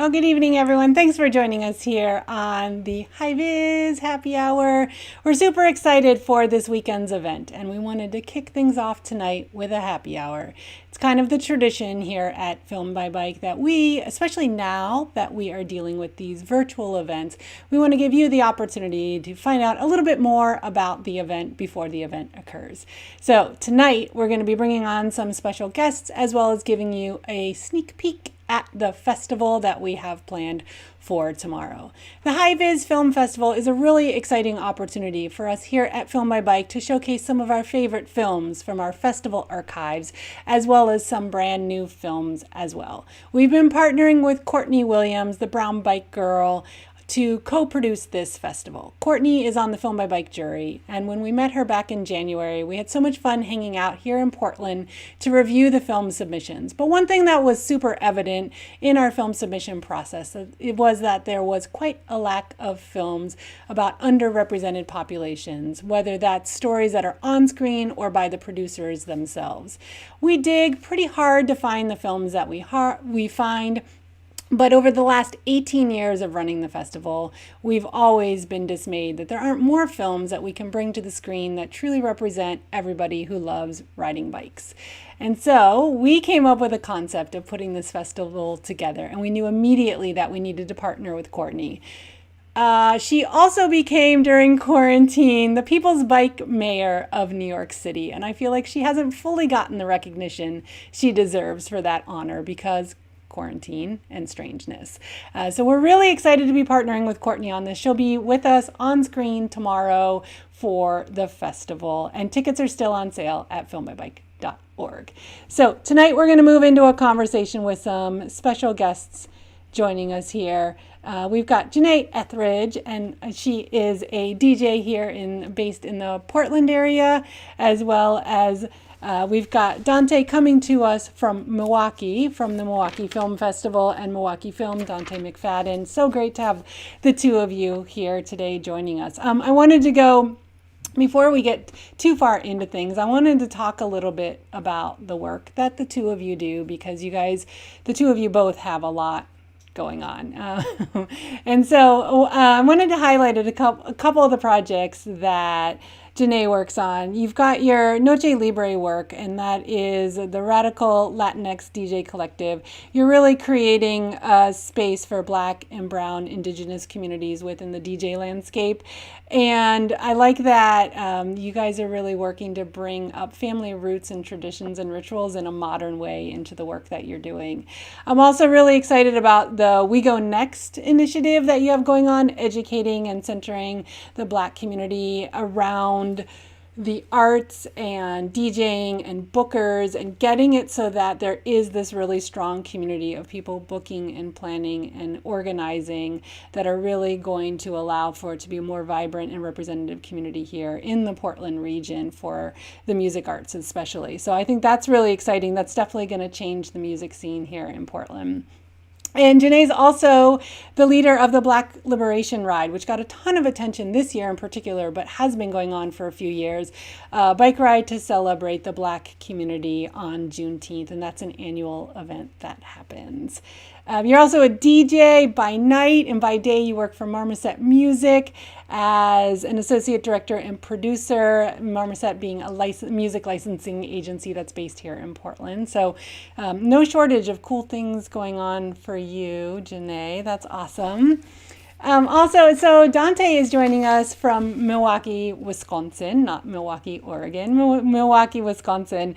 Oh, good evening, everyone. Thanks for joining us here on the VIS Happy Hour. We're super excited for this weekend's event, and we wanted to kick things off tonight with a happy hour. It's kind of the tradition here at Film by Bike that we, especially now that we are dealing with these virtual events, we want to give you the opportunity to find out a little bit more about the event before the event occurs. So tonight, we're going to be bringing on some special guests as well as giving you a sneak peek at the festival that we have planned for tomorrow. The VIS Film Festival is a really exciting opportunity for us here at Film by Bike to showcase some of our favorite films from our festival archives, as well as some brand new films as well. We've been partnering with Courtney Williams, the Brown Bike Girl, to co-produce this festival. Courtney is on the Film by Bike jury, and when we met her back in January, we had so much fun hanging out here in Portland to review the film submissions. But one thing that was super evident in our film submission process, it was that there was quite a lack of films about underrepresented populations, whether that's stories that are on screen or by the producers themselves. We dig pretty hard to find the films that we find. But over the last 18 years of running the festival, we've always been dismayed that there aren't more films that we can bring to the screen that truly represent everybody who loves riding bikes. And so we came up with a concept of putting this festival together, and we knew immediately that we needed to partner with Courtney. She also became, during quarantine, the People's Bike Mayor of New York City, and I feel like she hasn't fully gotten the recognition she deserves for that honor because quarantine and strangeness. So we're really excited to be partnering with Courtney on this. She'll be with us on screen tomorrow for the festival, and tickets are still on sale at filmbybike.org. So tonight we're going to move into a conversation with some special guests joining us here. We've got Jené Ethridge, and she is a DJ here based in the Portland area, as well as we've got Donte coming to us from Milwaukee, from the Milwaukee Film Festival and Milwaukee Film, Donte McFadden. So great to have the two of you here today joining us. I wanted to go, before we get too far into things, I wanted to talk a little bit about the work that the two of you do, because you guys, the two of you both have a lot going on. And so I wanted to highlight a couple of the projects that Jené works on. You've got your Noche Libra work, and that is the Radical Latinx DJ Collective. You're really creating a space for Black and Brown Indigenous communities within the DJ landscape. And I like that you guys are really working to bring up family roots and traditions and rituals in a modern way into the work that you're doing. I'm also really excited about the We Go Next initiative that you have going on, educating and centering the Black community around the arts and DJing and bookers, and getting it so that there is this really strong community of people booking and planning and organizing that are really going to allow for it to be a more vibrant and representative community here in the Portland region for the music arts especially. So I think that's really exciting. That's definitely going to change the music scene here in Portland. And Jené's also the leader of the Black Liberation Ride, which got a ton of attention this year in particular, but has been going on for a few years. Bike ride to celebrate the Black community on Juneteenth, and that's an annual event that happens. You're also a DJ by night, and by day you work for Marmoset Music as an associate director and producer, Marmoset being a music licensing agency that's based here in Portland. So no shortage of cool things going on for you, Jené. That's awesome. Also, so Donte is joining us from Milwaukee, Wisconsin, not Milwaukee, Oregon, Milwaukee, Wisconsin.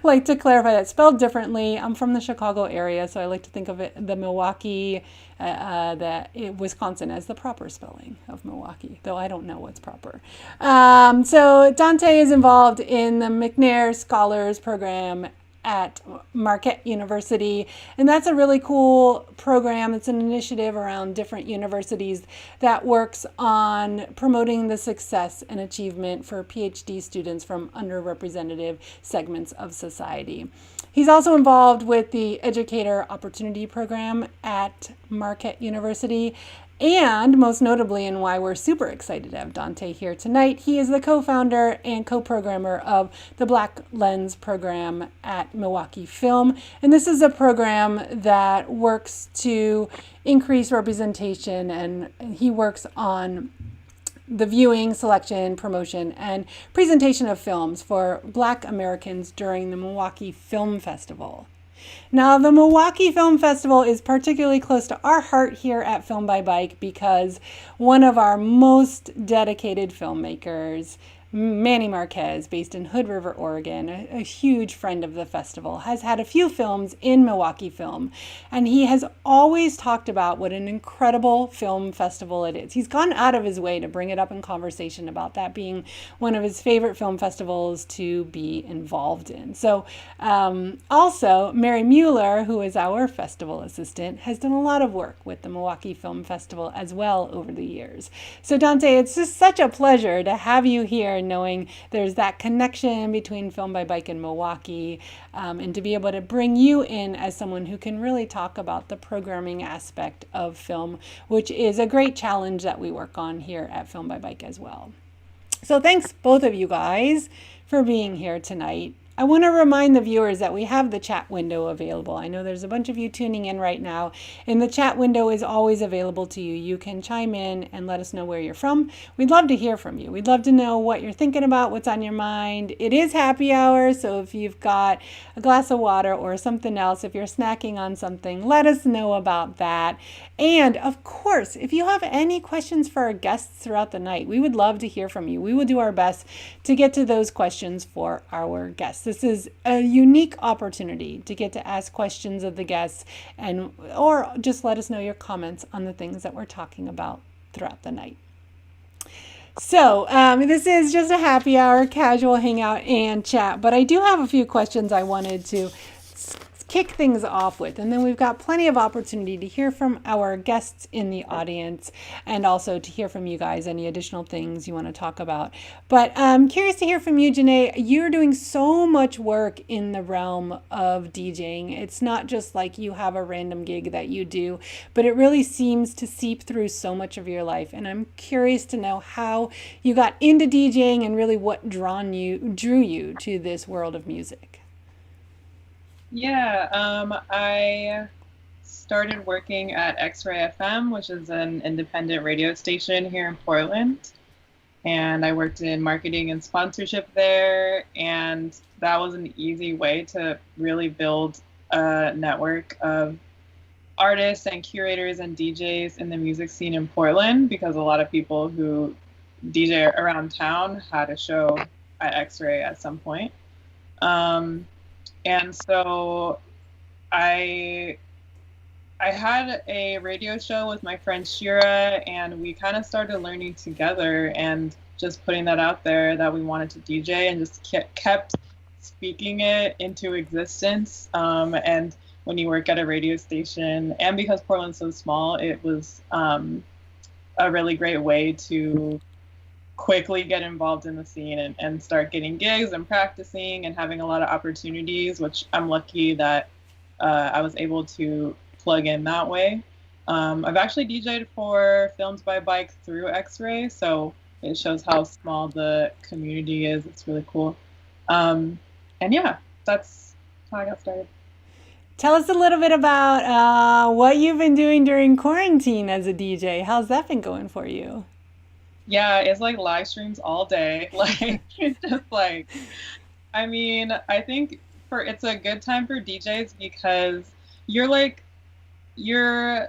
Like to clarify that, spelled differently. I'm from the Chicago area, so I like to think of it, the Milwaukee, Wisconsin as the proper spelling of Milwaukee, though I don't know what's proper. So Donte is involved in the McNair Scholars Program at Marquette University, and that's a really cool program. It's an initiative around different universities that works on promoting the success and achievement for PhD students from underrepresented segments of society. He's also involved with the Educator Opportunity Program at Marquette University, And most notably, and why we're super excited to have Donte here tonight, he is the co-founder and co-programmer of the Black Lens program at Milwaukee Film. And this is a program that works to increase representation, and he works on the viewing, selection, promotion, and presentation of films for Black Americans during the Milwaukee Film Festival. Now, the Milwaukee Film Festival is particularly close to our heart here at Film by Bike because one of our most dedicated filmmakers, Manny Marquez, based in Hood River, Oregon, a huge friend of the festival, has had a few films in Milwaukee Film, and he has always talked about what an incredible film festival it is. He's gone out of his way to bring it up in conversation about that being one of his favorite film festivals to be involved in. So also, Mary Mueller, who is our festival assistant, has done a lot of work with the Milwaukee Film Festival as well over the years. So Donte, it's just such a pleasure to have you here, knowing there's that connection between Film by Bike and Milwaukee, and to be able to bring you in as someone who can really talk about the programming aspect of film, which is a great challenge that we work on here at Film by Bike as well. So thanks both of you guys for being here tonight. I want to remind the viewers that we have the chat window available. I know there's a bunch of you tuning in right now, and the chat window is always available to you. You can chime in and let us know where you're from. We'd love to hear from you. We'd love to know what you're thinking about, what's on your mind. It is happy hour, so if you've got a glass of water or something else, if you're snacking on something, let us know about that. And of course, if you have any questions for our guests throughout the night, we would love to hear from you. We will do our best to get to those questions for our guests. This is a unique opportunity to get to ask questions of the guests, and or just let us know your comments on the things that we're talking about throughout the night. So this is just a happy hour, casual hangout and chat, but I do have a few questions I wanted to kick things off with, and then we've got plenty of opportunity to hear from our guests in the audience and also to hear from you guys any additional things you want to talk about. But I'm curious to hear from you, Jené. You're doing so much work in the realm of DJing. It's not just like you have a random gig that you do, but it really seems to seep through so much of your life, and I'm curious to know how you got into DJing and really what drew you to this world of music. Yeah, I started working at X-Ray FM, which is an independent radio station here in Portland. And I worked in marketing and sponsorship there. And that was an easy way to really build a network of artists and curators and DJs in the music scene in Portland, because a lot of people who DJ around town had a show at X-Ray at some point. And so I had a radio show with my friend Shira, and we kind of started learning together and just putting that out there that we wanted to DJ, and just kept speaking it into existence. And when you work at a radio station, and because Portland's so small, it was a really great way to quickly get involved in the scene and start getting gigs and practicing and having a lot of opportunities, which I'm lucky that I was able to plug in that way. I've actually DJed for Films by Bike through X-Ray, so it shows how small the community is. It's really cool. And yeah, that's how I got started. Tell us a little bit about what you've been doing during quarantine as a DJ. How's that been going for you? Yeah, it's like live streams all day. Like, it's just like, I mean, I think it's a good time for DJs because you're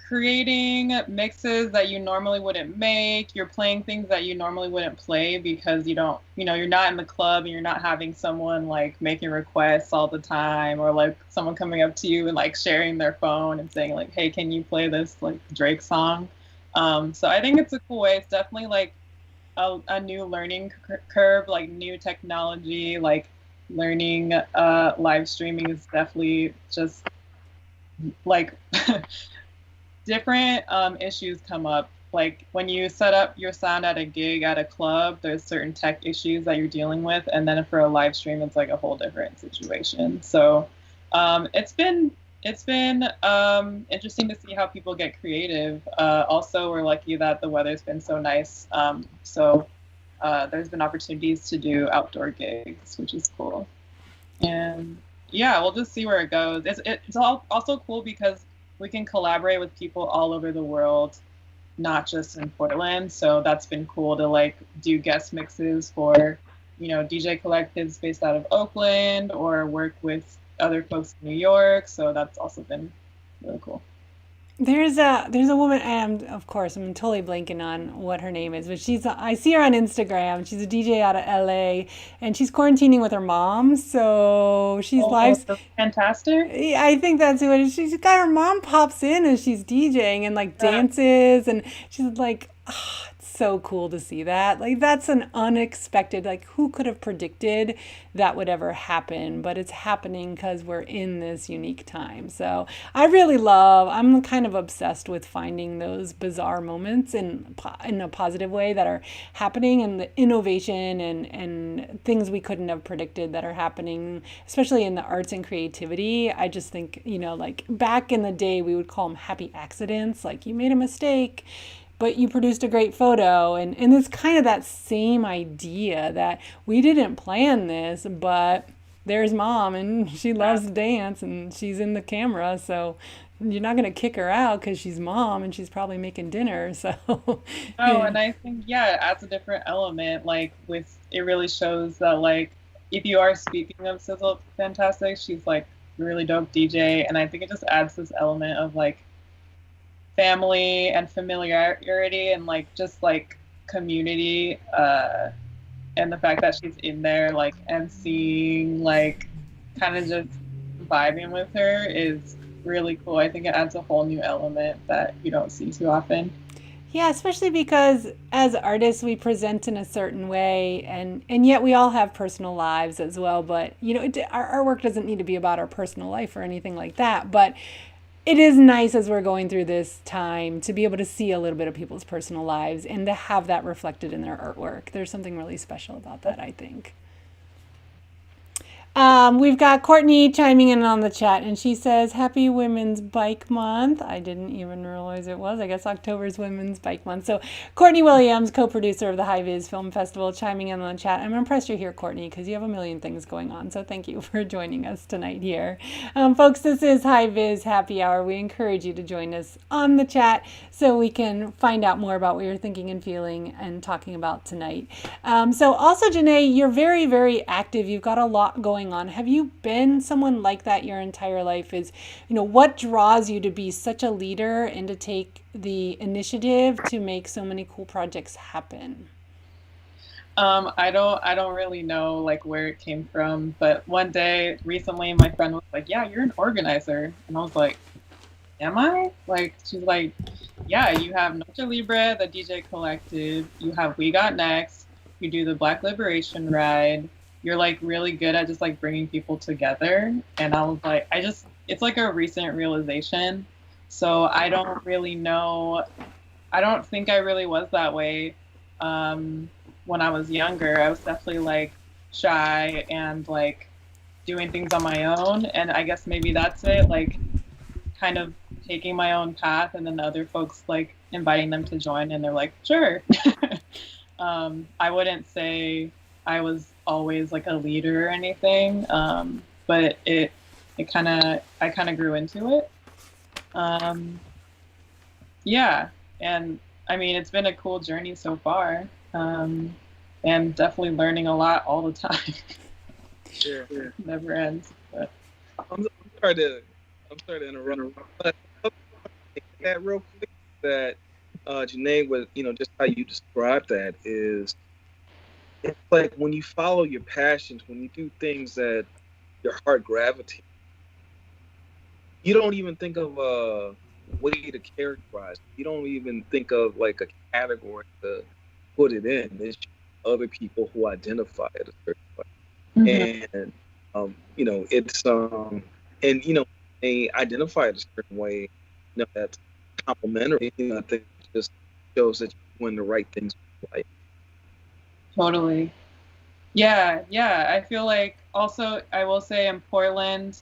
creating mixes that you normally wouldn't make. You're playing things that you normally wouldn't play because you're not in the club and you're not having someone like making requests all the time, or like someone coming up to you and like sharing their phone and saying like, hey, can you play this like Drake song? So I think it's a cool way. It's definitely like a new learning curve, like new technology, like learning live streaming is definitely just like different issues come up. Like when you set up your sound at a gig at a club, there's certain tech issues that you're dealing with. And then for a live stream, it's like a whole different situation. So it's been It's been interesting to see how people get creative. Also, we're lucky that the weather's been so nice. So there's been opportunities to do outdoor gigs, which is cool. And yeah, we'll just see where it goes. It's also cool because we can collaborate with people all over the world, not just in Portland. So that's been cool to like do guest mixes for, DJ collectives based out of Oakland or work with other folks in New York. So that's also been really cool. There's a woman, and of course I'm totally blanking on what her name is, but I see her on Instagram. She's a DJ out of LA, and she's quarantining with her mom, so she's Oh, live. so fantastic. Yeah, I think that's who it is. She's got her mom pops in as she's DJing and like Uh, dances, and she's like, oh, it's so cool to see that. Like that's an unexpected. Like who could have predicted that would ever happen? But it's happening because we're in this unique time. So I'm kind of obsessed with finding those bizarre moments in a positive way that are happening, and the innovation and things we couldn't have predicted that are happening, especially in the arts and creativity. I just think, like back in the day, we would call them happy accidents. Like you made a mistake, but you produced a great photo. And it's kind of that same idea that we didn't plan this, but there's mom and she loves to dance and she's in the camera. So you're not going to kick her out because she's mom and she's probably making dinner. So, Oh, yeah. and I think, yeah, it adds a different element. Like it really shows that like if you are speaking of Sizzle Fantastic, she's like really dope DJ, and I think it just adds this element of like family and familiarity and like just like community. And the fact that she's in there like emceeing, like kind of just vibing with her is really cool. I think it adds a whole new element that you don't see too often. Yeah, especially because as artists we present in a certain way, and yet we all have personal lives as well. But our work doesn't need to be about our personal life or anything like that. But it is nice as we're going through this time to be able to see a little bit of people's personal lives and to have that reflected in their artwork. There's something really special about that, I think. We've got Courtney chiming in on the chat, and she says, Happy Women's Bike Month. I didn't even realize it was. I guess October's Women's Bike Month. So, Courtney Williams, co producer of the High Viz Film Festival, chiming in on the chat. I'm impressed you're here, Courtney, because you have a million things going on. So, thank you for joining us tonight here. Folks, this is High Viz Happy Hour. We encourage you to join us on the chat so we can find out more about what you're thinking and feeling and talking about tonight. So, also, Jené, you're very, very active. You've got a lot going on. Have you been someone like that your entire life? What draws you to be such a leader and to take the initiative to make so many cool projects happen? I don't really know like where it came from, but one day recently my friend was like, "Yeah, you're an organizer." And I was like, "Am I?" Like she's like, "Yeah, you have Noche Libra, the DJ collective, you have We Got Next, you do the Black Liberation Ride. You're like really good at just like bringing people together." And I was like, it's like a recent realization. So I don't really know. I don't think I really was that way when I was younger. I was definitely like shy and like doing things on my own. And I guess maybe that's it, like kind of taking my own path and then the other folks like inviting them to join and they're like, sure. I wouldn't say I was always like a leader or anything, but I kind of grew into it. Um, yeah, and I mean, it's been a cool journey so far, and definitely learning a lot all the time. Sure. Never ends. But I'm sorry to I'm sorry to interrupt, but that real quick that Jené was, just how you describe that is, it's like when you follow your passions, when you do things that your heart gravitates, you don't even think of a way to characterize it. You don't even think of like a category to put it in. It's just other people who identify it a certain way. And it's and they identify it a certain way, that's complimentary. I think it just shows that you're doing the right things with life. totally. Yeah, yeah. I feel like also I will say in Portland,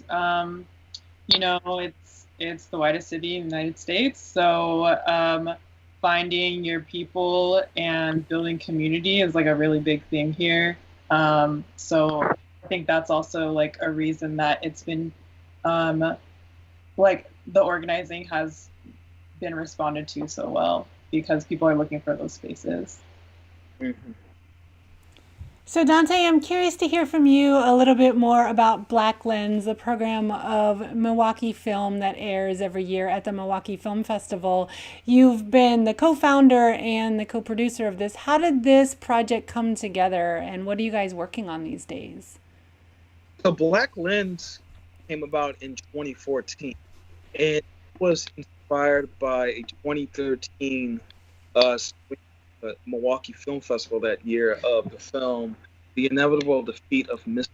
you know, it's the whitest city in the United States, so finding your people and building community is like a really big thing here. So I think that's also like a reason that it's been like the organizing has been responded to so well, because people are looking for those spaces. Mm-hmm. So, Donte, I'm curious to hear from you a little bit more about Black Lens, the program of Milwaukee film that airs every year at the Milwaukee Film Festival. You've been the co-founder and the co-producer of this. How did this project come together, and what are you guys working on these days? So Black Lens came about in 2014, and it was inspired by a 2013 Milwaukee Film Festival that year of the film The Inevitable Defeat of Mr.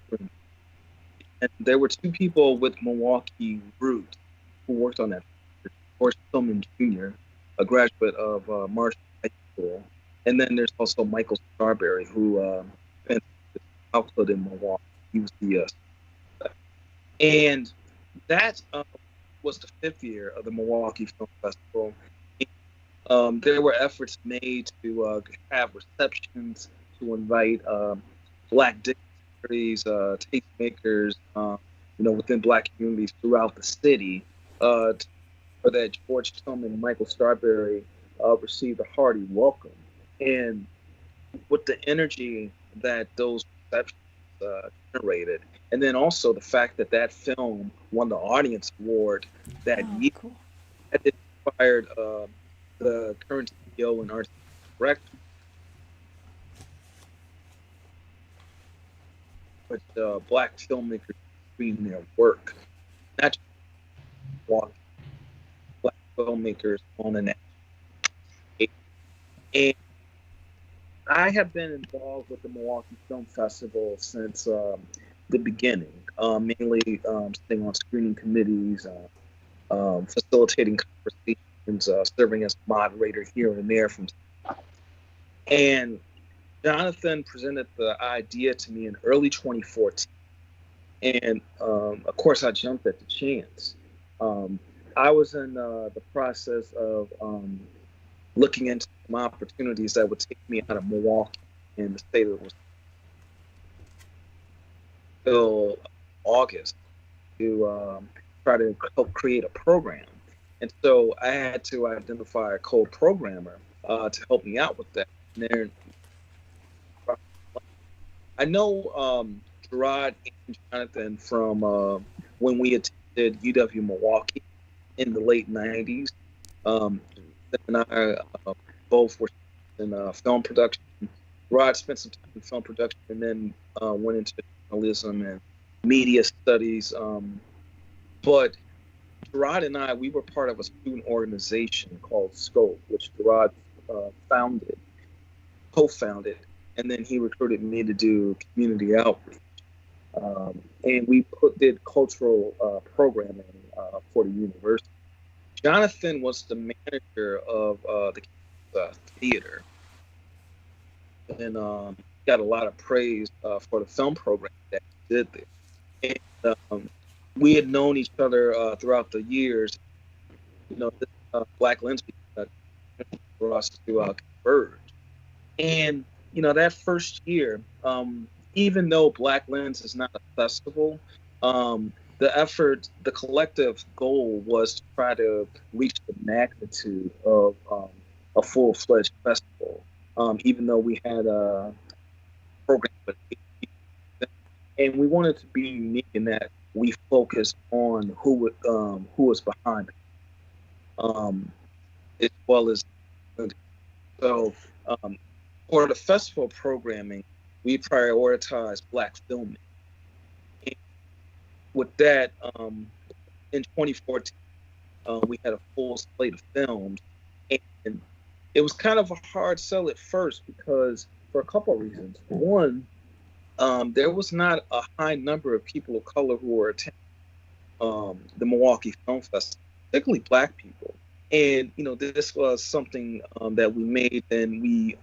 And there were two people with Milwaukee roots who worked on that. Forrest Tillman Jr., a graduate of Marshall High School, and then there's also Michael Starberry, who spent his childhood in Milwaukee. He was the and that was the 5th year of the Milwaukee Film Festival. There were efforts made to have receptions to invite Black dignitaries, tastemakers, within Black communities throughout the city, so that George Tillman and Michael Starberry received a hearty welcome. And with the energy that those receptions generated, and then also the fact that that film won the Audience Award that year, cool. that inspired the current CEO and artistic director, with Black filmmakers screen their work, not just Black filmmakers on an stage. And I have been involved with the Milwaukee Film Festival since the beginning, mainly sitting on screening committees, facilitating conversations, serving as moderator here and there from. And Jonathan presented the idea to me in early 2014. And of course, I jumped at the chance. I was in the process of looking into some opportunities that would take me out of Milwaukee in the state of Wisconsin till August to try to help create a program. And so I had to identify a co-programmer to help me out with that. And then I know Gerard and Jonathan from when we attended UW Milwaukee in the late 90s. And I both were in film production. Rod spent some time in film production and then went into journalism and media studies. But Gerard and I, we were part of a student organization called Scope, which Gerard co-founded, and then he recruited me to do community outreach. And we did cultural programming for the university. Jonathan was the manager of the theater, and got a lot of praise for the film program that he did there. And we had known each other throughout the years. This Black Lens for us to converge. And that first year, even though Black Lens is not a festival, the collective goal was to try to reach the magnitude of a full-fledged festival, even though we had a program with 8 people. And we wanted to be unique in that we focused on who was behind it, as well as so. For the festival programming, we prioritize Black filmmaking. With that, in 2014, we had a full slate of films, and it was kind of a hard sell at first because for a couple of reasons. One, there was not a high number of people of color who were attending the Milwaukee Film Festival, particularly Black people. And this was something that we made, and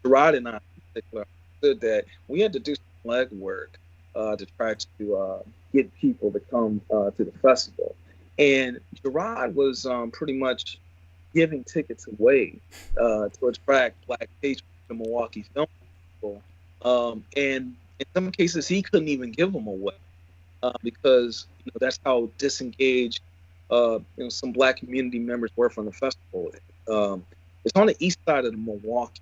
Gerard and I in particular understood that we had to do some legwork to try to get people to come to the festival. And Juror was pretty much giving tickets away to attract Black patrons to Milwaukee Film Festival. And in some cases, he couldn't even give them away because that's how disengaged some Black community members were from the festival. It's on the east side of the Milwaukee,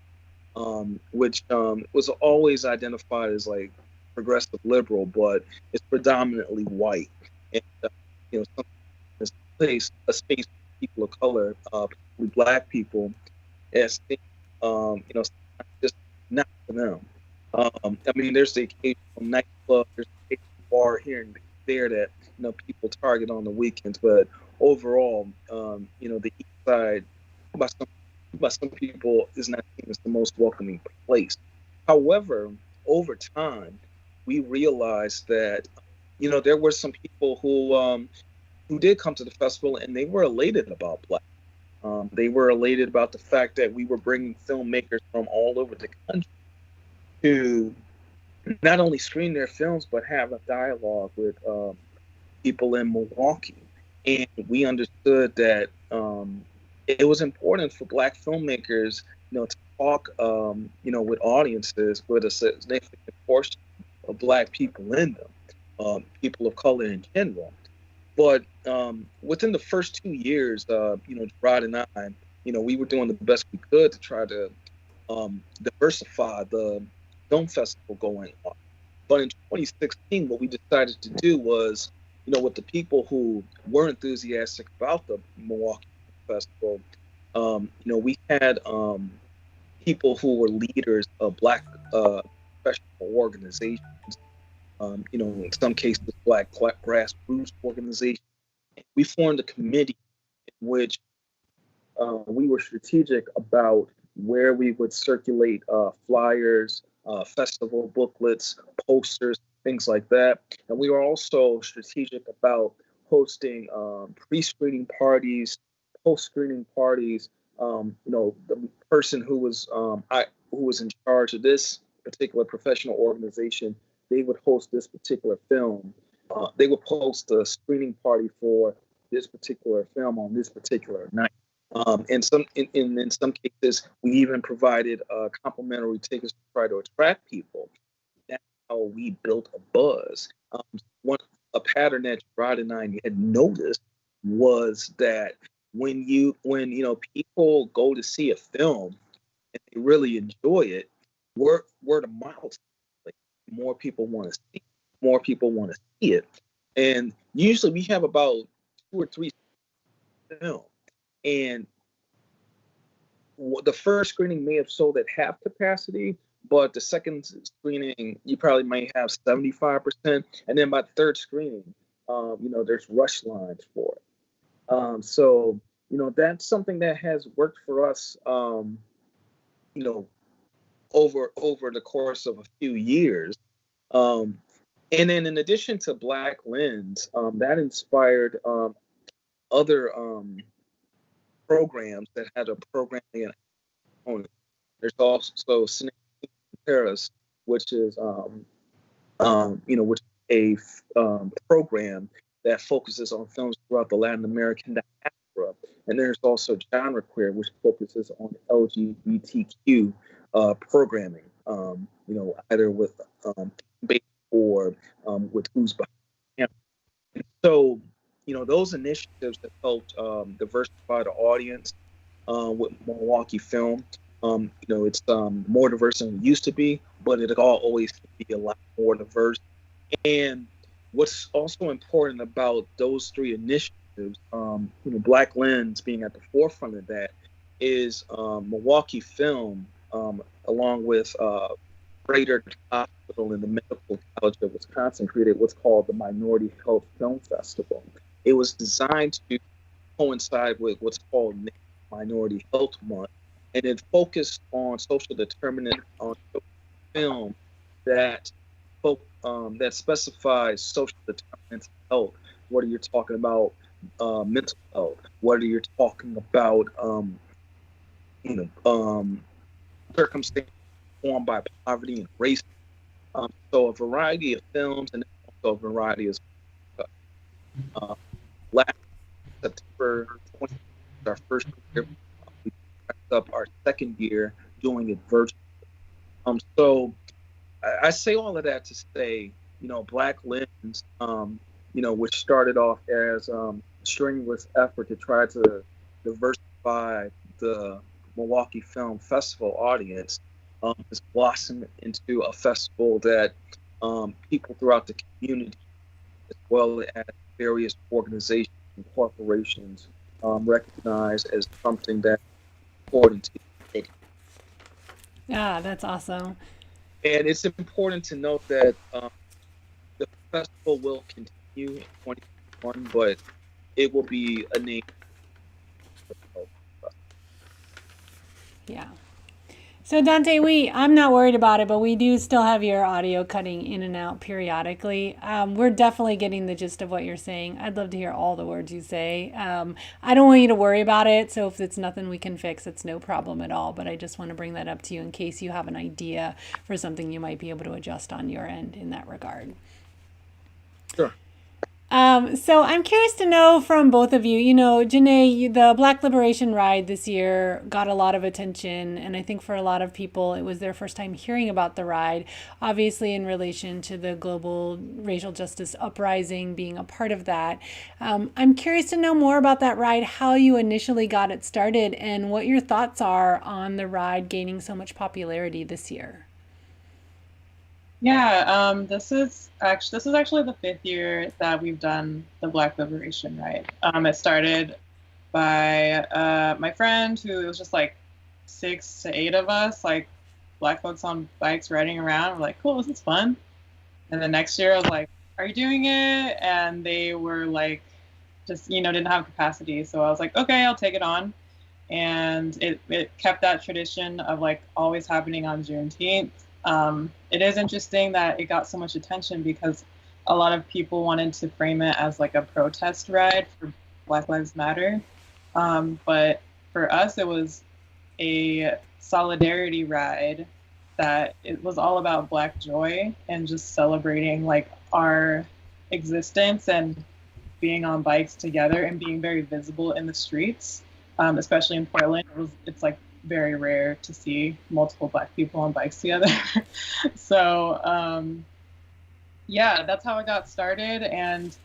which was always identified as like progressive liberal, but it's predominantly white. And some place a space for people of color, particularly Black people, as just not for them. I mean, there's the occasional nightclub, there's the occasional bar here and there that people target on the weekends, but overall, the east side by some people is not seen as the most welcoming place. However, over time, we realized that there were some people who did come to the festival and they were elated about Black. They were elated about the fact that we were bringing filmmakers from all over the country to not only screen their films but have a dialogue with people in Milwaukee. And we understood that it was important for Black filmmakers, to talk, with audiences with a significant portion of Black people in them, people of color in general. But within the first 2 years, Rod and I, we were doing the best we could to try to diversify the film festival going on. But in 2016, what we decided to do was, with the people who were enthusiastic about the Milwaukee Festival, we had people who were leaders of Black professional organizations, in some cases Black grassroots organizations. We formed a committee in which we were strategic about where we would circulate flyers, festival booklets, posters, things like that. And we were also strategic about hosting pre-screening parties, post-screening parties. The person who was in charge of this particular professional organization, they would host this particular film. They would host a screening party for this particular film on this particular night. In some cases, we even provided complimentary tickets to try to attract people. That's how we built a buzz. A pattern that Rod and I had noticed was that when people go to see a film and they really enjoy it, word of mouth, like more people want to see it, and usually we have about 2 or 3 films. And the first screening may have sold at half capacity, but the second screening, you probably might have 75%. And then by the third screening, there's rush lines for it. So, that's something that has worked for us, over the course of a few years. And then in addition to Black Lens, that inspired other programs that had a programming component. There's also Cinema Paris, which is which is a program that focuses on films throughout the Latin American diaspora. And there's also Genre Queer, which focuses on LGBTQ programming, either with or with Who's Behind the Camera. So, those initiatives that helped diversify the audience with Milwaukee Film. It's more diverse than it used to be, but it always be a lot more diverse. And what's also important about those 3 initiatives, Black Lens being at the forefront of that, is Milwaukee Film, along with Freighter Hospital and the Medical College of Wisconsin, created what's called the Minority Health Film Festival. It was designed to coincide with what's called Minority Health Month, and it focused on social determinant on film that specifies social determinants of health. Whether you're talking about mental health, whether you're talking about circumstances formed by poverty and race. So a variety of films, and also a variety of Black December 20, our first year. We wrapped up our second year doing it virtually. So I say all of that to say, Black Lens, which started off as a strenuous effort to try to diversify the Milwaukee Film Festival audience, has blossomed into a festival that people throughout the community, as well as various organizations and corporations, recognize as something that's important to the city. Ah, that's awesome. And it's important to note that the festival will continue in 2021, but it will be a name. Yeah. So Donte, I'm not worried about it, but we do still have your audio cutting in and out periodically. We're definitely getting the gist of what you're saying. I'd love to hear all the words you say. I don't want you to worry about it. So if it's nothing we can fix, it's no problem at all. But I just want to bring that up to you in case you have an idea for something you might be able to adjust on your end in that regard. Sure. So I'm curious to know from both of you, Jené, the Black Liberation Ride this year got a lot of attention. And I think for a lot of people, it was their first time hearing about the ride, obviously in relation to the global racial justice uprising being a part of that. I'm curious to know more about that ride, how you initially got it started, and what your thoughts are on the ride gaining so much popularity this year. Yeah, this is actually the 5th year that we've done the Black Liberation Ride. It started by my friend, who was just like 6 to 8 of us, like Black folks on bikes riding around. We're like, cool, this is fun. And the next year I was like, are you doing it? And they were like, just, didn't have capacity. So I was like, okay, I'll take it on. And it kept that tradition of like always happening on Juneteenth. It is interesting that it got so much attention because a lot of people wanted to frame it as like a protest ride for Black Lives Matter. But for us, it was a solidarity ride that it was all about Black joy and just celebrating like our existence and being on bikes together and being very visible in the streets, especially in Portland. It's like very rare to see multiple Black people on bikes together. So yeah, that's how it got started. And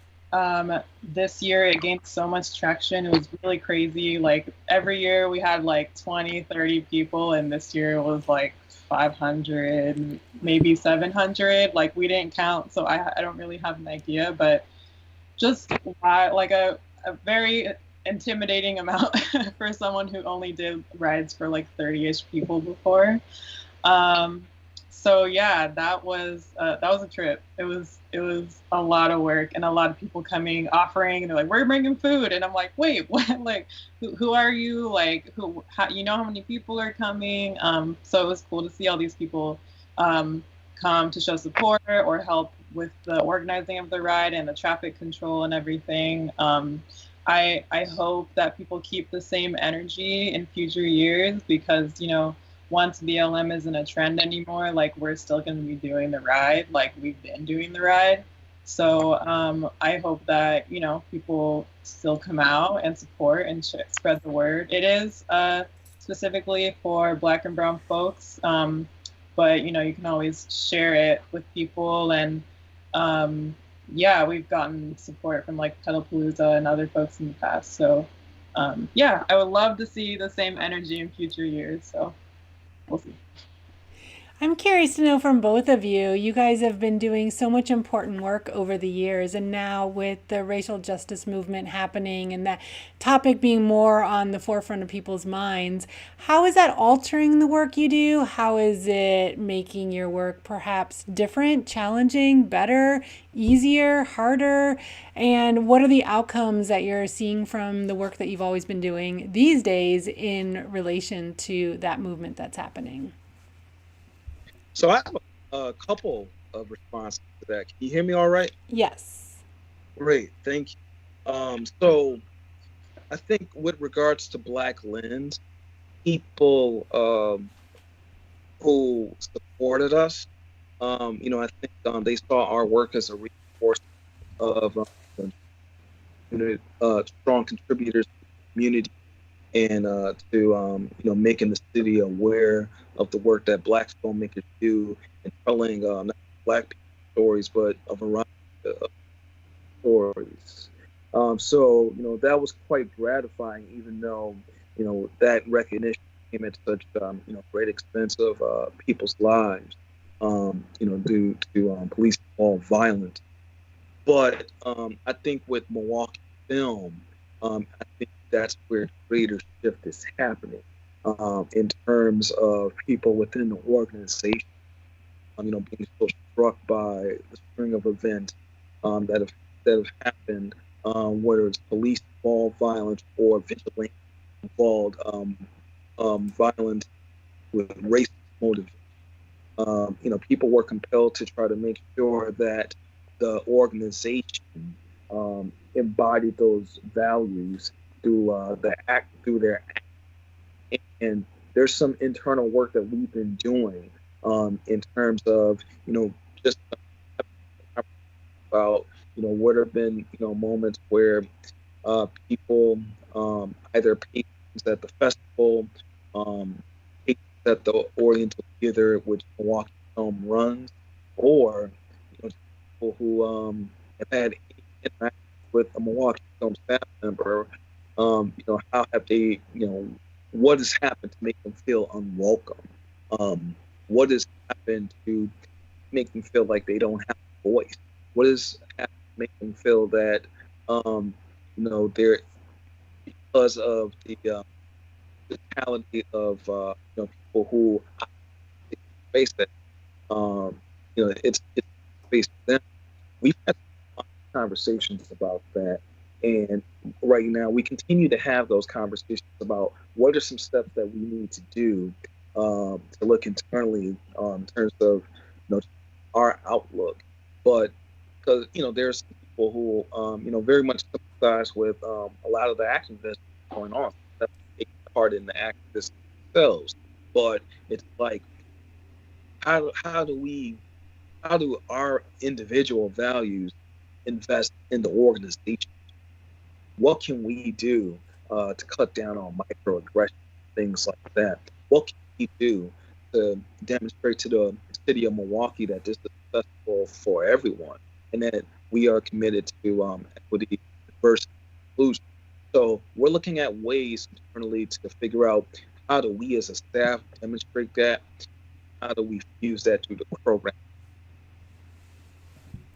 this year it gained so much traction. It was really crazy. Like every year we had like 20, 30 people, and this year it was like 500, maybe 700. Like we didn't count, so I don't really have an idea, but just like a very intimidating amount for someone who only did rides for like 30-ish people before. So yeah, that was a trip. It was a lot of work and a lot of people coming, offering, and they're like, we're bringing food, and I'm like, wait, what? Like, who are you? Like, how many people are coming? So it was cool to see all these people come to show support or help with the organizing of the ride and the traffic control and everything. I hope that people keep the same energy in future years because, once BLM isn't a trend anymore, like we're still going to be doing the ride, like we've been doing the ride. So I hope that, people still come out and support and spread the word. It is specifically for Black and brown folks, but, you can always share it with people. And yeah, we've gotten support from like Pedalpalooza and other folks in the past. So yeah, I would love to see the same energy in future years. So we'll see. I'm curious to know from both of you, you guys have been doing so much important work over the years, and now with the racial justice movement happening and that topic being more on the forefront of people's minds, how is that altering the work you do? How is it making your work perhaps different, challenging, better, easier, harder? And what are the outcomes that you're seeing from the work that you've always been doing these days in relation to that movement that's happening? So I have a couple of responses to that. Can you hear me all right? Yes. Great, thank you. So I think with regards to Black Lens, people who supported us, I think they saw our work as a reinforcement of strong contributors to the community, and making the city aware of the work that Black filmmakers do and telling not Black people's stories, but a variety of stories. So that was quite gratifying, even though that recognition came at such great expense of people's lives, due to police violence. But I think with Milwaukee Film, I think that's where the greater shift is happening in terms of people within the organization, being so struck by the string of events that have happened, whether it's police-involved violence or vigilante-involved violence with racist motives. People were compelled to try to make sure that the organization embodied those values through their act. And there's some internal work that we've been doing in terms of just about what have been moments where people either patrons at the festival, patrons at the Oriental Theater, which Milwaukee Film runs, or people who have had interaction with a Milwaukee Film staff member. How have they, what has happened to make them feel unwelcome? What has happened to make them feel like they don't have a voice? What has happened to make them feel that, they're, because of the brutality of people who face that, it's based on them. We've had conversations about that, and right now we continue to have those conversations about what are some steps that we need to do to look internally in terms of our outlook. But because there's people who very much sympathize with a lot of the action that's going on, that take part in the activists themselves. But it's like, how do our individual values invest in the organization? What can we do to cut down on microaggressions, things like that? What can we do to demonstrate to the city of Milwaukee that this is a festival for everyone, and that we are committed to equity, diversity, inclusion? So we're looking at ways internally to figure out, how do we as a staff demonstrate that? How do we fuse that through the program?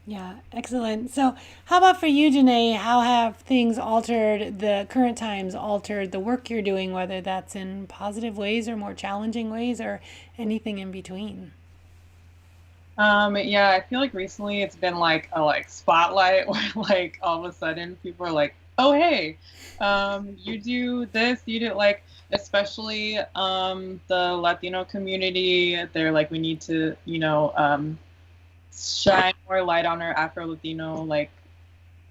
Yeah, excellent. So, how about for you, Jené? How have things altered, the current times altered the work you're doing, whether that's in positive ways or more challenging ways or anything in between? Yeah, I feel like recently it's been like a spotlight where like all of a sudden people are like, oh hey, you do this, you do especially the Latino community. They're like, we need to shine more light on our Afro-Latino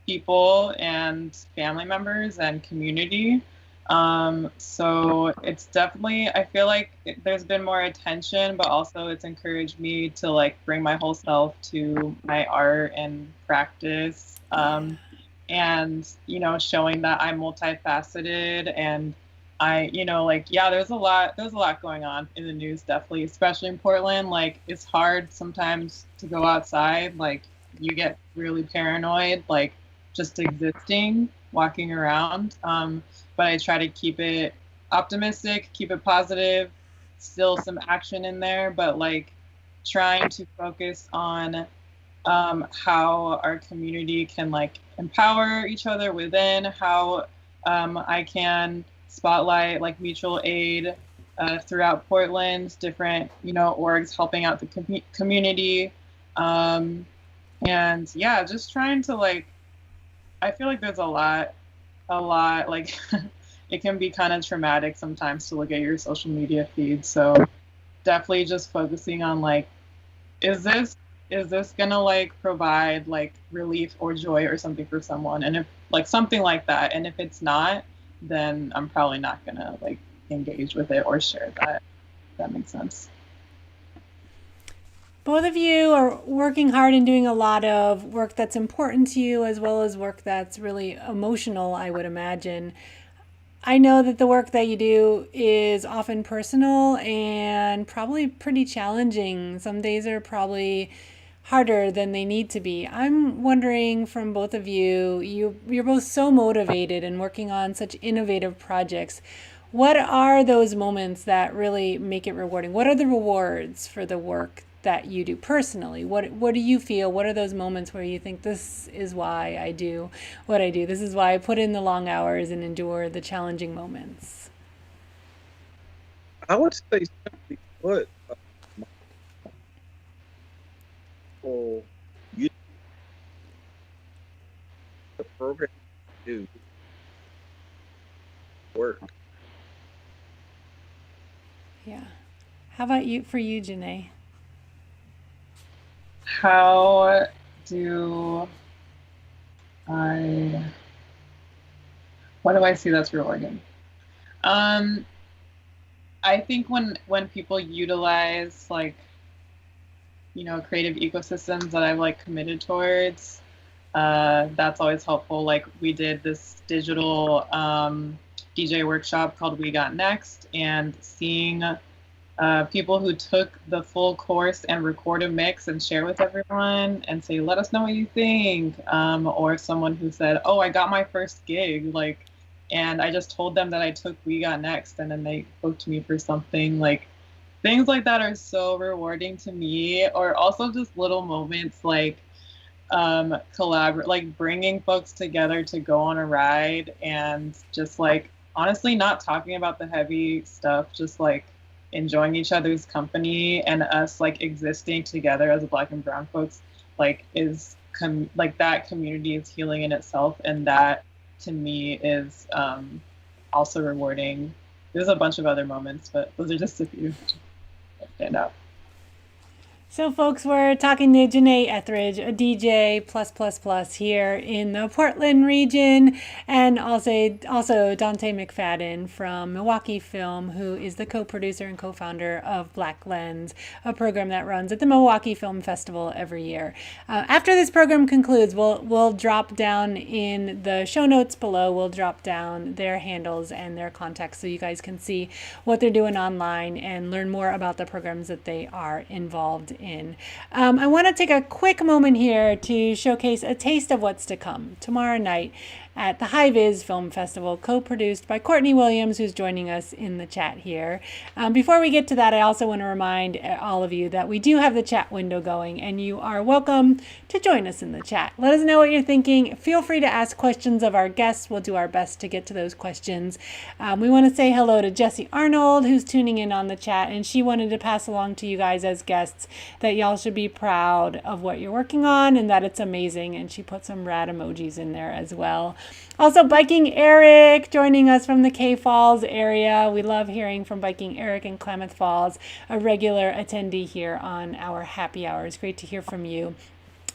people and family members and community. So it's definitely, I feel like there's been more attention, but also it's encouraged me to bring my whole self to my art and practice. And showing that I'm multifaceted, and there's a lot going on in the news, definitely, especially in Portland. It's hard sometimes to go outside. You get really paranoid, just existing, walking around. But I try to keep it optimistic, keep it positive, still some action in there, but trying to focus on how our community can empower each other within, how I can spotlight mutual aid throughout Portland, different orgs helping out the community, and yeah, just trying to I feel like there's a lot it can be kind of traumatic sometimes to look at your social media feed, so definitely just focusing on is this gonna provide relief or joy or something for someone, and if something like that, and if it's not, then I'm probably not gonna engage with it or share that. If that makes sense. Both of you are working hard and doing a lot of work that's important to you, as well as work that's really emotional, I would imagine. I know that the work that you do is often personal and probably pretty challenging. Some days are probably harder than they need to be. I'm wondering from both of you, you're both so motivated and working on such innovative projects. What are those moments that really make it rewarding? What are the rewards for the work that you do personally? What do you feel? What are those moments where you think, this is why I do what I do? This is why I put in the long hours and endure the challenging moments. I would say simply put, you the program you do work. Yeah. How about you, for you, Jené? How do I, what do I see that's rewarding? I think when people utilize like, you know, creative ecosystems that I've like committed towards, that's always helpful. Like we did this digital DJ workshop called We Got Next, and seeing people who took the full course and record a mix and share with everyone and say, let us know what you think. Or someone who said, oh, I got my first gig, like, and I just told them that I took We Got Next, and then they booked me for something. Like, things like that are so rewarding to me. Or also just little moments like collaborate, like bringing folks together to go on a ride, and just like honestly not talking about the heavy stuff, just like enjoying each other's company, and us like existing together as Black and brown folks, like is like that community is healing in itself, and that to me is also rewarding. There's a bunch of other moments, but those are just a few that stand out. So folks, we're talking to Jené Ethridge, a DJ+++ here in the Portland region, and also Donte McFadden from Milwaukee Film, who is the co-producer and co-founder of Black Lens, a program that runs at the Milwaukee Film Festival every year. After this program concludes, we'll drop down in the show notes below, we'll drop down their handles and their contacts so you guys can see what they're doing online and learn more about the programs that they are involved in. I want to take a quick moment here to showcase a taste of what's to come tomorrow night at the VIS Film Festival, co-produced by Courtney Williams, who's joining us in the chat here. Before we get to that, I also want to remind all of you that we do have the chat window going, and you are welcome to join us in the chat. Let us know what you're thinking. Feel free to ask questions of our guests. We'll do our best to get to those questions. We want to say hello to Jessie Arnold, who's tuning in on the chat, and she wanted to pass along to you guys as guests that y'all should be proud of what you're working on and that it's amazing, and she put some rad emojis in there as well. Also, Biking Eric joining us from the K Falls area. We love hearing from Biking Eric in Klamath Falls, a regular attendee here on our happy hours. Great to hear from you.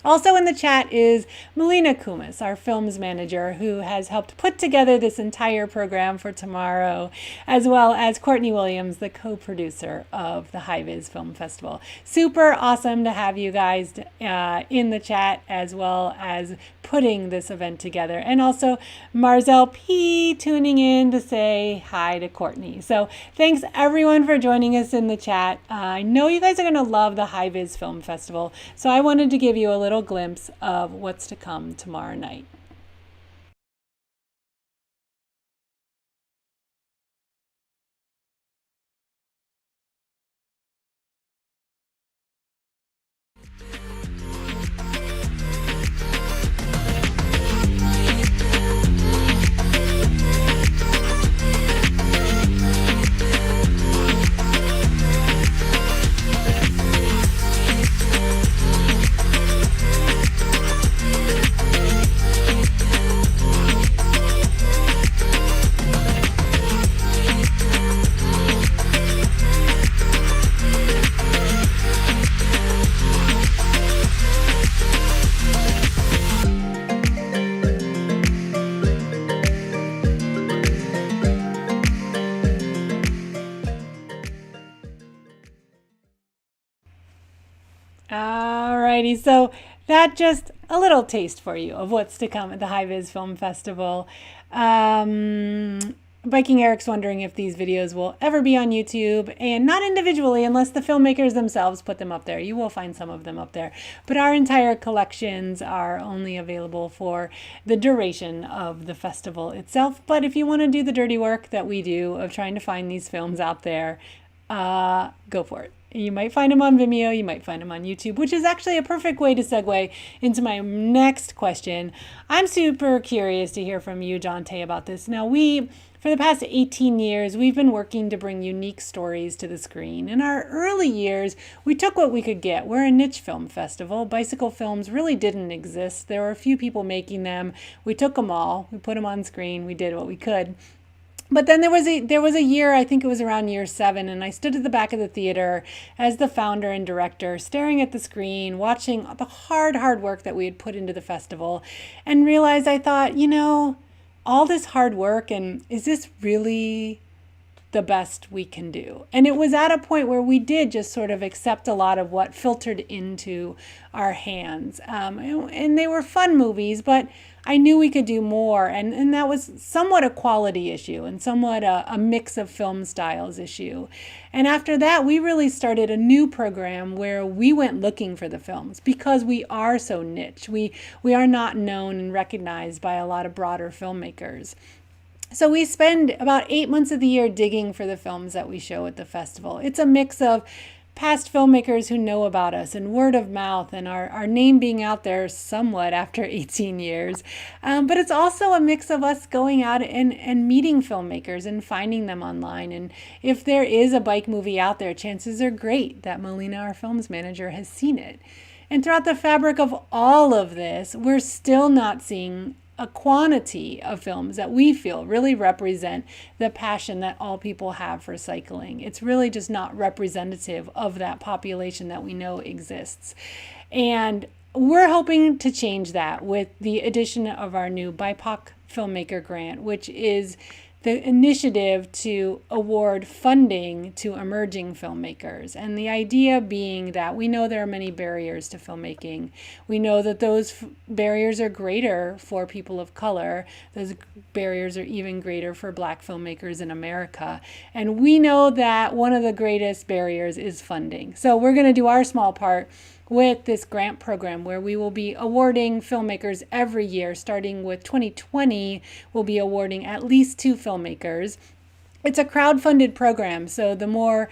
Also in the chat is Melina Kumas, our films manager, who has helped put together this entire program for tomorrow, as well as Courtney Williams, the co-producer of the VIS Film Festival. Super awesome to have you guys in the chat, as well as putting this event together. And also Marzel P tuning in to say hi to Courtney. So thanks everyone for joining us in the chat. I know you guys are going to love the VIS Film Festival, so I wanted to give you a little glimpse of what's to come tomorrow night. righty. So that just a little taste for you of what's to come at the High Viz Film Festival. Viking Eric's wondering if these videos will ever be on YouTube, and not individually unless the filmmakers themselves put them up there. You will find some of them up there, but our entire collections are only available for the duration of the festival itself. But if you want to do the dirty work that we do of trying to find these films out there, go for it. You might find them on Vimeo, you might find them on YouTube, which is actually a perfect way to segue into my next question. I'm super curious to hear from you, Donte, about this. Now, for the past 18 years, we've been working to bring unique stories to the screen. In our early years, we took what we could get. We're a niche film festival. Bicycle films really didn't exist. There were a few people making them. We took them all. We put them on screen. We did what we could. But then there was a year, I think it was around year 7, and I stood at the back of the theater as the founder and director, staring at the screen, watching the hard work that we had put into the festival, and realized, I thought, all this hard work, and is this really the best we can do? And it was at a point where we did just sort of accept a lot of what filtered into our hands. And they were fun movies, but I knew we could do more. And that was somewhat a quality issue and somewhat a mix of film styles issue. And after that, we really started a new program where we went looking for the films because we are so niche. We are not known and recognized by a lot of broader filmmakers. So we spend about 8 months of the year digging for the films that we show at the festival. It's a mix of past filmmakers who know about us and word of mouth and our name being out there somewhat after 18 years. But it's also a mix of us going out and meeting filmmakers and finding them online. And if there is a bike movie out there, chances are great that Melina, our films manager, has seen it. And throughout the fabric of all of this, we're still not seeing a quantity of films that we feel really represent the passion that all people have for cycling. It's really just not representative of that population that we know exists. And we're hoping to change that with the addition of our new BIPOC Filmmaker Grant, which is the initiative to award funding to emerging filmmakers. And the idea being that we know there are many barriers to filmmaking. We know that those barriers are greater for people of color. Those barriers are even greater for Black filmmakers in America. And we know that one of the greatest barriers is funding. So we're going to do our small part with this grant program where we will be awarding filmmakers every year. Starting with 2020, we'll be awarding at least 2 filmmakers. It's a crowd-funded program, so the more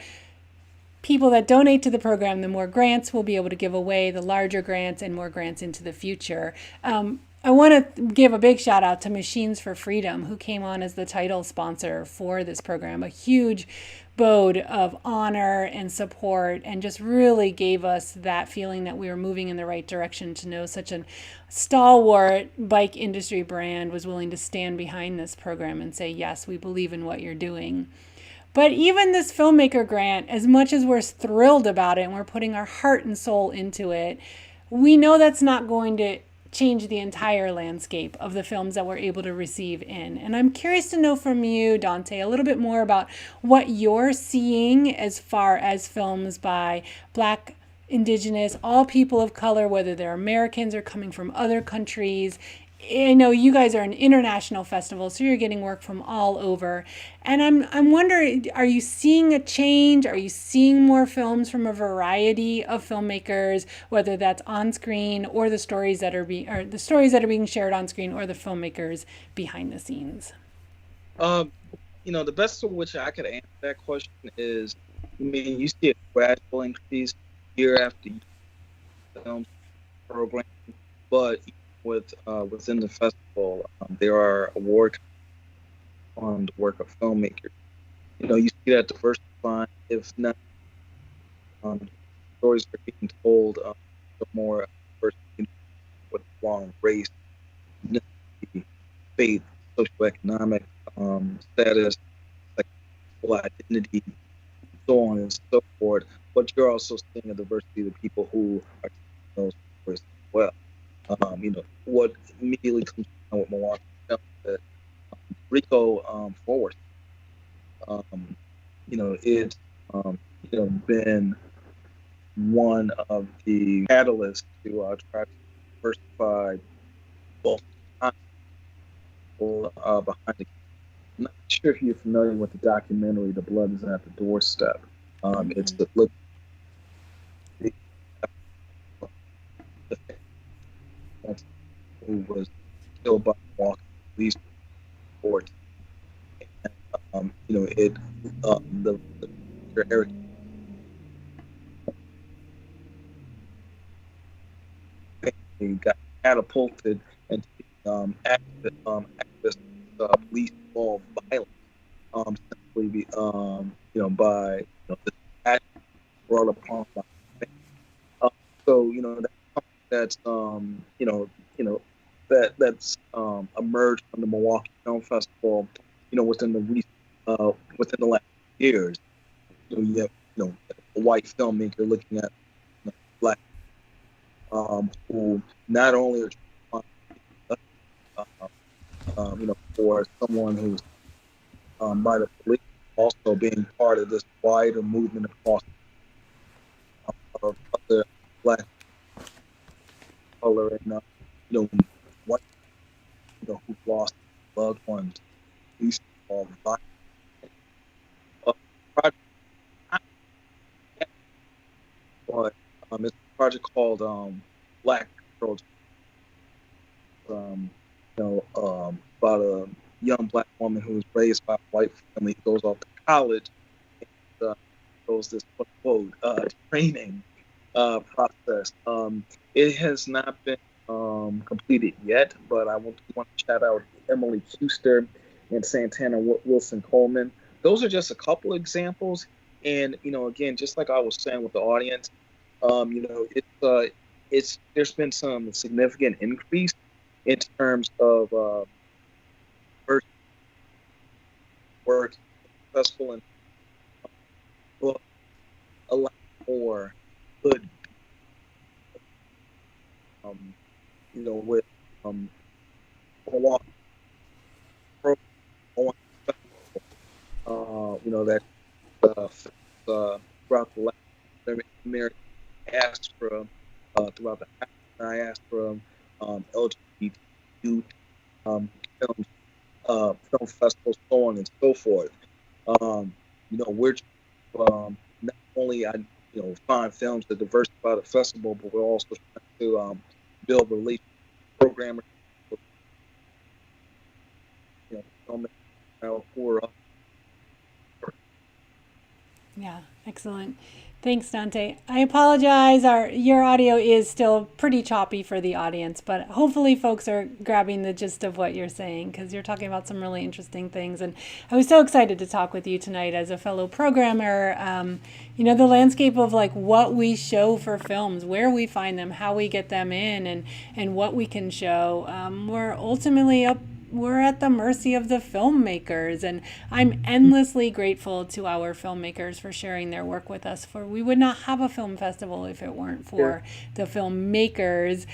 people that donate to the program, the more grants we'll be able to give away, the larger grants and more grants into the future. I want to give a big shout out to Machines for Freedom, who came on as the title sponsor for this program. A huge bode of honor and support, and just really gave us that feeling that we were moving in the right direction to know such a stalwart bike industry brand was willing to stand behind this program and say, yes, we believe in what you're doing. But even this filmmaker grant, as much as we're thrilled about it and we're putting our heart and soul into it, we know that's not going to change the entire landscape of the films that we're able to receive in. And I'm curious to know from you, Donte, a little bit more about what you're seeing as far as films by Black, Indigenous, all people of color, whether they're Americans or coming from other countries. I know you guys are an international festival, so you're getting work from all over. And I'm wondering, are you seeing a change? Are you seeing more films from a variety of filmmakers, whether that's on screen or the stories that are being shared on screen, or the filmmakers behind the scenes? The best of which I could answer that question is, you see a gradual increase year after year in the film program, but within the festival, there are awards on the work of filmmakers. You see that diversifying, if not, stories are being told the more diversity with along race, ethnicity, faith, socioeconomic status, sexual identity, so on and so forth. But you're also seeing a diversity of the people who are those stories as well. What immediately comes to mind with Milwaukee that Rico Forward. It's been one of the catalysts to try to diversify both people behind the. I'm not sure if you're familiar with the documentary "The Blood Is at the Doorstep." It's the who was killed by Milwaukee police force. And, the Eric he got catapulted into activist police involved violence simply by this act brought upon by so that's that's emerged from the Milwaukee Film Festival within the last years. You have a white filmmaker looking at black who not only are for someone who's by the police, also being part of this wider movement across of other black color and white who've lost loved ones, police all violence. Project, but it's a project called Black Girls. About a young black woman who was raised by a white family, goes off to college, and goes this quote training process. It has not been completed yet, but I want to shout out Emily Schuster and Santana Wilson Coleman. Those are just a couple examples, and again, just like I was saying with the audience, there's been some significant increase in terms of work successful and a lot more good with Milwaukee that throughout the last American diaspora, throughout the diaspora, LGBT youth films, film festivals, so on and so forth. We're not only find films that diversify the festival, but we're also trying to build relations, programmers, Yeah, excellent. Thanks, Donte. I apologize. Your audio is still pretty choppy for the audience, but hopefully folks are grabbing the gist of what you're saying, because you're talking about some really interesting things. And I was so excited to talk with you tonight as a fellow programmer. The landscape of like what we show for films, where we find them, how we get them in, and what we can show. We're at the mercy of the filmmakers, and I'm endlessly grateful to our filmmakers for sharing their work with us, for we would not have a film festival if it weren't for the filmmakers.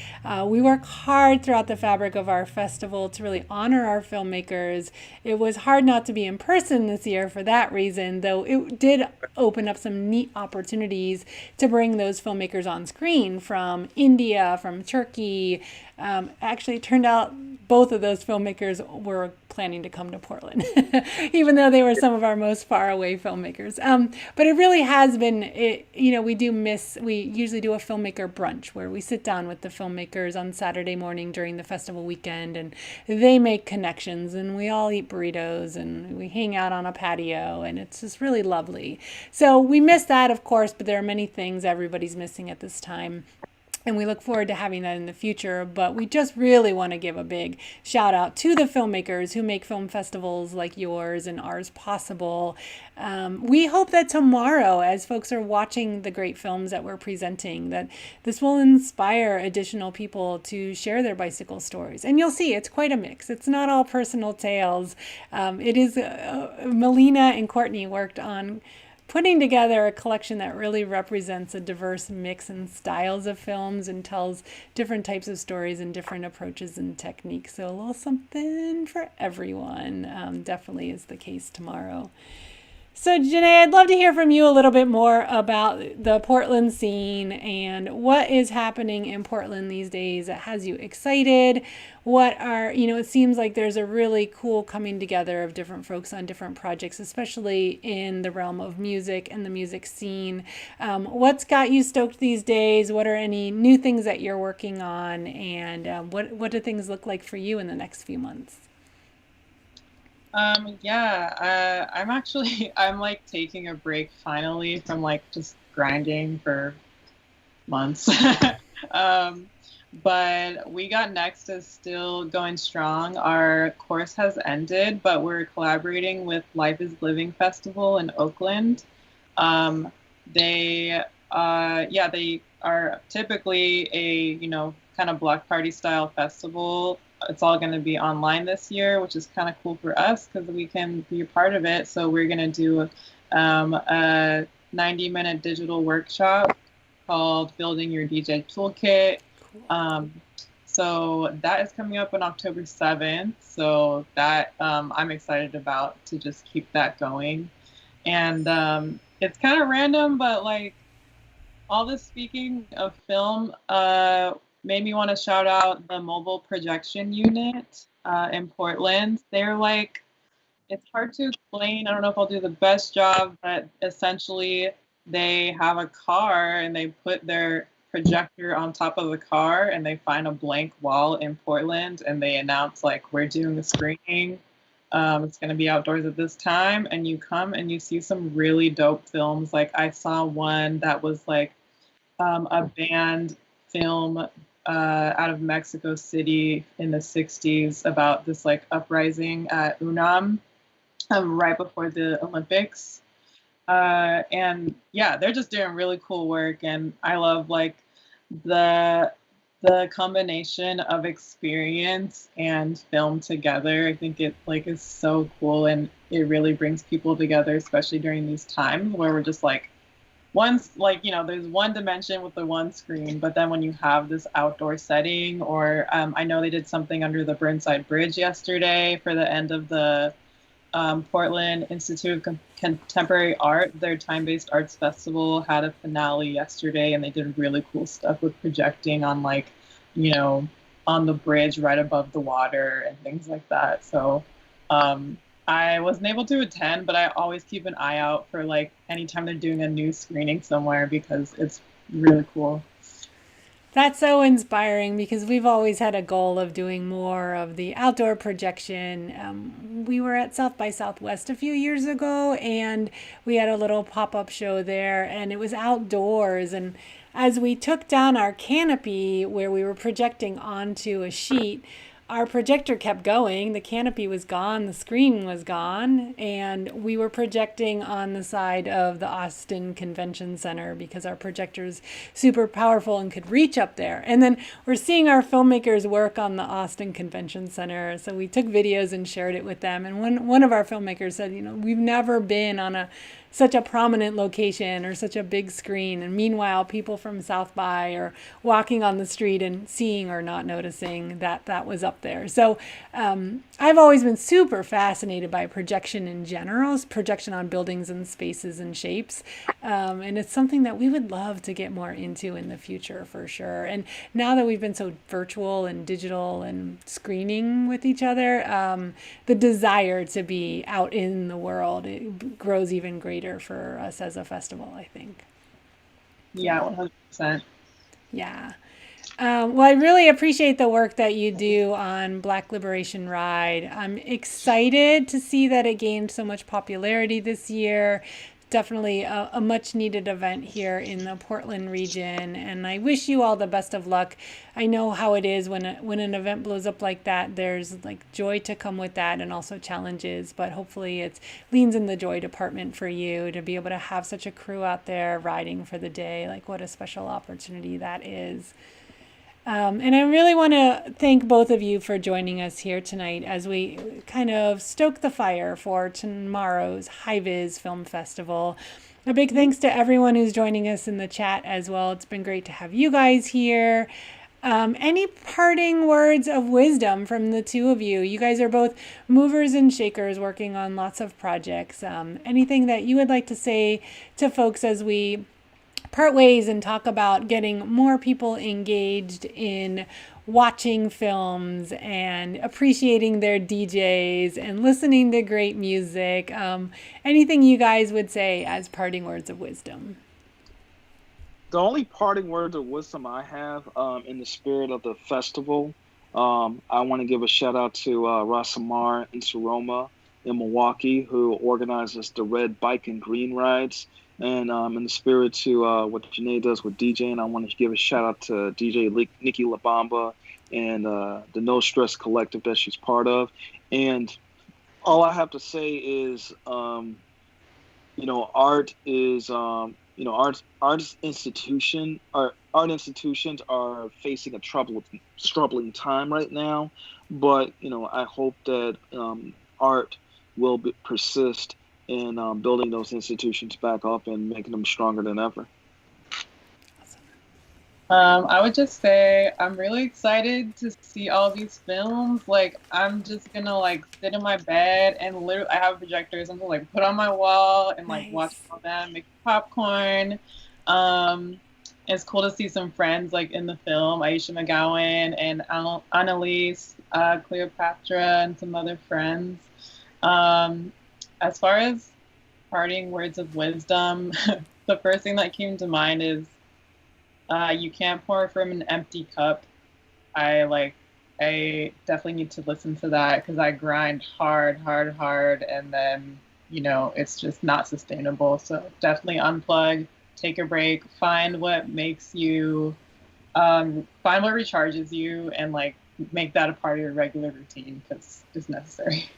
We work hard throughout the fabric of our festival to really honor our filmmakers. It was hard not to be in person this year for that reason, though it did open up some neat opportunities to bring those filmmakers on screen from India, from Turkey. Actually, it turned out both of those filmmakers were planning to come to Portland, even though they were some of our most far away filmmakers. But it really has been, we usually do a filmmaker brunch where we sit down with the filmmakers on Saturday morning during the festival weekend, and they make connections, and we all eat burritos, and we hang out on a patio, and it's just really lovely. So we miss that, of course, but there are many things everybody's missing at this time. And we look forward to having that in the future. But we just really want to give a big shout out to the filmmakers who make film festivals like yours and ours possible. We hope that tomorrow, as folks are watching the great films that we're presenting, that this will inspire additional people to share their bicycle stories. And you'll see it's quite a mix. It's not all personal tales. It is Melina and Courtney worked on putting together a collection that really represents a diverse mix and styles of films and tells different types of stories and different approaches and techniques. So a little something for everyone definitely is the case tomorrow. So, Jené, I'd love to hear from you a little bit more about the Portland scene and what is happening in Portland these days that has you excited. What are, it seems like there's a really cool coming together of different folks on different projects, especially in the realm of music and the music scene. What's got you stoked these days? What are any new things that you're working on? And what do things look like for you in the next few months? I'm like taking a break finally from like just grinding for months. But We Got Next is still going strong. Our course has ended, but we're collaborating with Life is Living Festival in Oakland. They are typically a, kind of block party style festival. It's all going to be online this year, which is kind of cool for us because we can be a part of it. So we're going to do a 90-minute digital workshop called Building Your DJ Toolkit. So that is coming up on October 7th. So that I'm excited about to just keep that going. And it's kind of random, but like all this speaking of film, made me want to shout out the mobile projection unit in Portland. They're like, it's hard to explain. I don't know if I'll do the best job, but essentially they have a car and they put their projector on top of the car and they find a blank wall in Portland and they announce like, we're doing a screening. It's going to be outdoors at this time, and you come and you see some really dope films. Like I saw one that was like a band film out of Mexico City in the 60s about this like uprising at UNAM right before the Olympics. And yeah, they're just doing really cool work, and I love like the combination of experience and film together. I think it like is so cool, and it really brings people together, especially during these times where we're just like there's one dimension with the one screen, but then when you have this outdoor setting, or I know they did something under the Burnside Bridge yesterday for the end of the Portland Institute of Contemporary Art. Their time-based arts festival had a finale yesterday, and they did really cool stuff with projecting on on the bridge right above the water and things like that. So I wasn't able to attend, but I always keep an eye out for like anytime they're doing a new screening somewhere because it's really cool. That's so inspiring because we've always had a goal of doing more of the outdoor projection. We were at South by Southwest a few years ago and we had a little pop-up show there and it was outdoors. And as we took down our canopy where we were projecting onto a sheet, our projector kept going, the canopy was gone, the screen was gone, and we were projecting on the side of the Austin Convention Center because our projector's super powerful and could reach up there. And then we're seeing our filmmakers work on the Austin Convention Center, so we took videos and shared it with them. And one of our filmmakers said, we've never been on such a prominent location or such a big screen. And meanwhile, people from South by are walking on the street and seeing or not noticing that was up there. So I've always been super fascinated by projection in general, projection on buildings and spaces and shapes. And it's something that we would love to get more into in the future for sure. And now that we've been so virtual and digital and screening with each other, the desire to be out in the world, it grows even greater for us as a festival, I think. Yeah, 100%. Yeah. Well, I really appreciate the work that you do on Black Liberation Ride. I'm excited to see that it gained so much popularity this year. Definitely a much needed event here in the Portland region, and I wish you all the best of luck. I know how it is when an event blows up like that. There's like joy to come with that and also challenges, but hopefully it leans in the joy department for you to be able to have such a crew out there riding for the day. Like what a special opportunity that is. And I really want to thank both of you for joining us here tonight as we kind of stoke the fire for tomorrow's VIS Film Festival. A big thanks to everyone who's joining us in the chat as well. It's been great to have you guys here. Any parting words of wisdom from the two of you? You guys are both movers and shakers working on lots of projects. Anything that you would like to say to folks as we part ways and talk about getting more people engaged in watching films and appreciating their DJs and listening to great music? Anything you guys would say as parting words of wisdom? The only parting words of wisdom I have, in the spirit of the festival, I want to give a shout out to Rasamar and Saroma in Milwaukee, who organizes the Red Bike and Green rides. And in the spirit to what Jené does with DJing, I want to give a shout out to DJ Nikki LaBamba and the No Stress Collective that she's part of. And all I have to say is, art is, art institutions are facing a troubling time right now. But I hope that art will persist in building those institutions back up and making them stronger than ever. I would just say I'm really excited to see all these films. Like, I'm just gonna sit in my bed and literally I have projectors. I'm gonna put on my wall and watch all them, make popcorn. It's cool to see some friends in the film, Aisha McGowan and Annalise, Cleopatra, and some other friends. As far as parting words of wisdom, the first thing that came to mind is you can't pour from an empty cup. I definitely need to listen to that because I grind hard, and then it's just not sustainable. So definitely unplug, take a break, find what makes you, find what recharges you, and make that a part of your regular routine because it's necessary.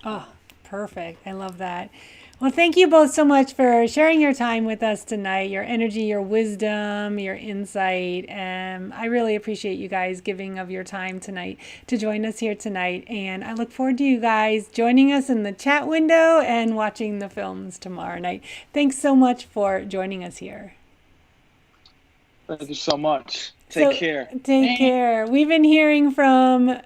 Oh, perfect. I love that. Well, thank you both so much for sharing your time with us tonight, your energy, your wisdom, your insight. I really appreciate you guys giving of your time tonight to join us here tonight. And I look forward to you guys joining us in the chat window and watching the films tomorrow night. Thanks so much for joining us here. Thank you so much. Take care. Take care. We've been hearing from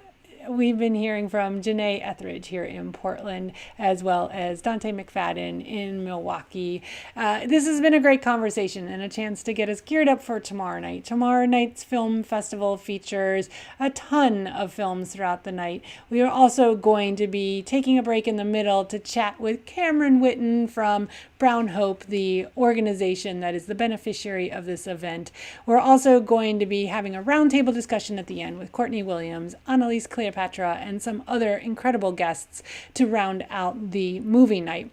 Jené Ethridge here in Portland, as well as Donte McFadden in Milwaukee. This has been a great conversation and a chance to get us geared up for tomorrow night. Tomorrow night's film festival features a ton of films throughout the night. We are also going to be taking a break in the middle to chat with Cameron Witten from Brown Hope, the organization that is the beneficiary of this event. We're also going to be having a roundtable discussion at the end with Courtney Williams, Annalise Cleopatra, and some other incredible guests to round out the movie night.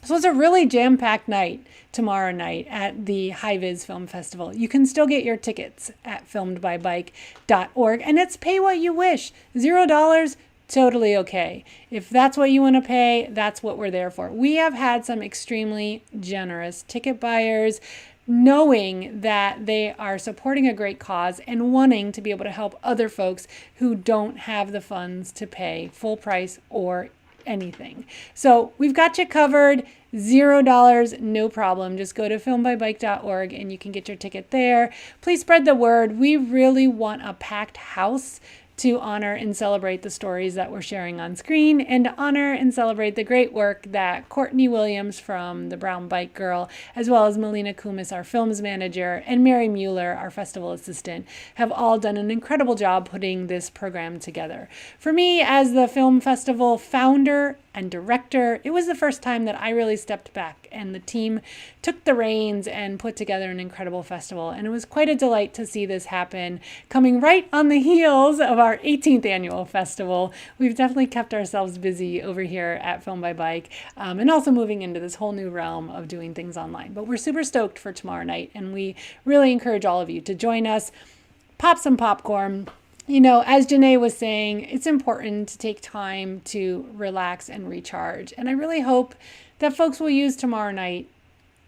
So it's a really jam-packed night tomorrow night at the VIS Film Festival. You can still get your tickets at filmedbybike.org, and it's pay what you wish. $0, totally okay. If that's what you want to pay, that's what we're there for. We have had some extremely generous ticket buyers, knowing that they are supporting a great cause and wanting to be able to help other folks who don't have the funds to pay full price or anything. So we've got you covered. $0, no problem. Just go to filmedbybike.org and you can get your ticket there. Please spread the word. We really want a packed house to honor and celebrate the stories that we're sharing on screen, and to honor and celebrate the great work that Courtney Williams from the Brown Bike Girl, as well as Melina Kumis, our films manager, and Mary Mueller, our festival assistant, have all done an incredible job putting this program together. For me, as the film festival founder and director, it was the first time that I really stepped back and the team took the reins and put together an incredible festival. And it was quite a delight to see this happen, coming right on the heels of our 18th annual festival. We've definitely kept ourselves busy over here at Film by Bike, and also moving into this whole new realm of doing things online. But we're super stoked for tomorrow night, and we really encourage all of you to join us, pop some popcorn. You know, as Jené was saying, it's important to take time to relax and recharge. And I really hope that folks will use tomorrow night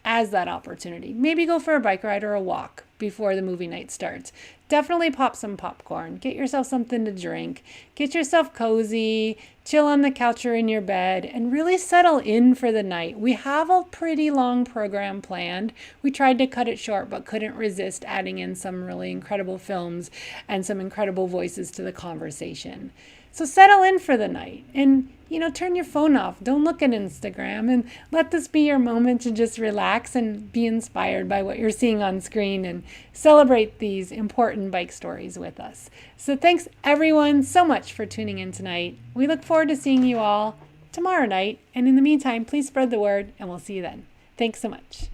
as that opportunity. Maybe go for a bike ride or a walk before the movie night starts. Definitely pop some popcorn. Get yourself something to drink. Get yourself cozy. chill on the couch or in your bed, and really settle in for the night. We have a pretty long program planned. We tried to cut it short, but couldn't resist adding in some really incredible films and some incredible voices to the conversation. So settle in for the night and, turn your phone off. Don't look at Instagram, and let this be your moment to just relax and be inspired by what you're seeing on screen and celebrate these important bike stories with us. So thanks everyone so much for tuning in tonight. We look forward to seeing you all tomorrow night. And in the meantime, please spread the word, and we'll see you then. Thanks so much.